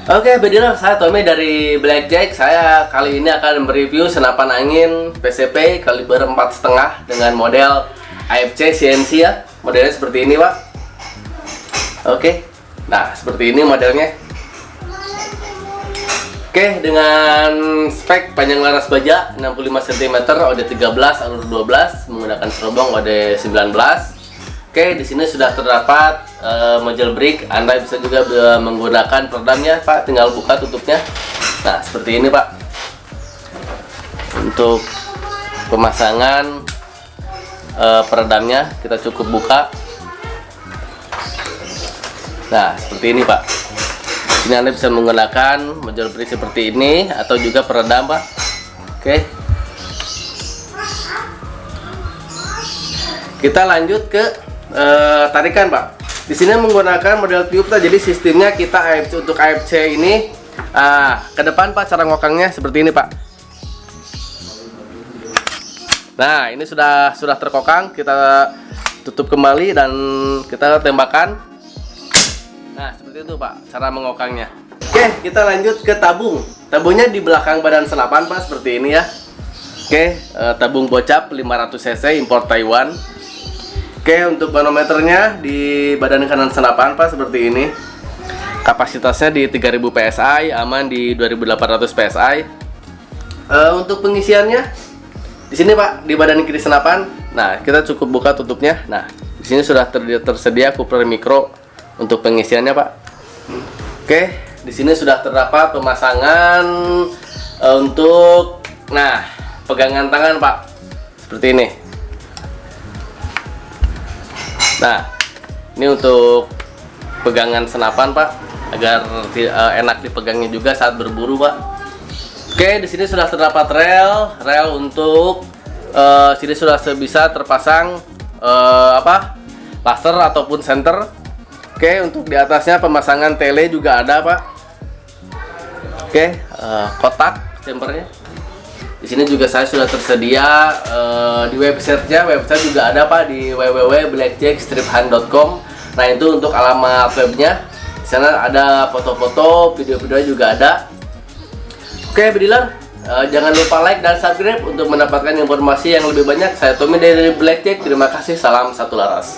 Oke, bediler, saya Tommy dari Blackjack. Saya kali ini akan mereview senapan angin PCP kaliber 4,5 dengan model AFC CNC ya. Modelnya seperti ini, Pak. Oke. Nah, seperti ini modelnya. Oke, dengan spek panjang laras baja 65 cm, OD13, alur 12, menggunakan serobong OD19. Oke, di sini sudah terdapat model brick. Anda bisa juga menggunakan peredamnya, Pak. Tinggal buka tutupnya. Nah, seperti ini, Pak. Untuk pemasangan peredamnya kita cukup buka. Nah, seperti ini, Pak. Ini Anda bisa menggunakan model brick seperti ini atau juga peredam, Pak. Oke. Kita lanjut ke tarikan, Pak. Di sini menggunakan model tube, jadi sistemnya kita AFC, untuk AFC ini ke depan, Pak. Cara ngokangnya seperti ini, Pak. Nah, ini sudah terkokang. Kita tutup kembali dan kita tembakan. Nah, seperti itu, Pak, cara mengokangnya. Oke, kita lanjut ke tabung. Tabungnya di belakang badan senapan, Pak, seperti ini ya. Oke, tabung bocap 500 cc impor Taiwan. Oke, untuk manometernya di badan kanan senapan, Pak, seperti ini. Kapasitasnya di 3000 PSI, aman di 2800 PSI. Untuk pengisiannya di sini, Pak, di badan kiri senapan. Nah, kita cukup buka tutupnya. Nah, di sini sudah tersedia coupler mikro untuk pengisiannya, Pak. Oke, di sini sudah terdapat pemasangan untuk pegangan tangan, Pak. Seperti ini. Nah, ini untuk pegangan senapan, Pak, agar enak dipegangnya juga saat berburu, Pak. Oke, di sini sudah terdapat rel untuk sini sudah bisa terpasang laser ataupun senter. Oke, untuk di atasnya pemasangan tele juga ada, Pak. Oke, kotak chambernya. Di sini juga saya sudah tersedia di websitenya. Website juga ada, Pak, di www.blackjackstriphunt.com. Nah, itu untuk alamat webnya. Di sana ada foto-foto, video-video juga ada. Oke, bediler, jangan lupa like dan subscribe untuk mendapatkan informasi yang lebih banyak. Saya Tommy dari Blackjack. Terima kasih. Salam satu laras.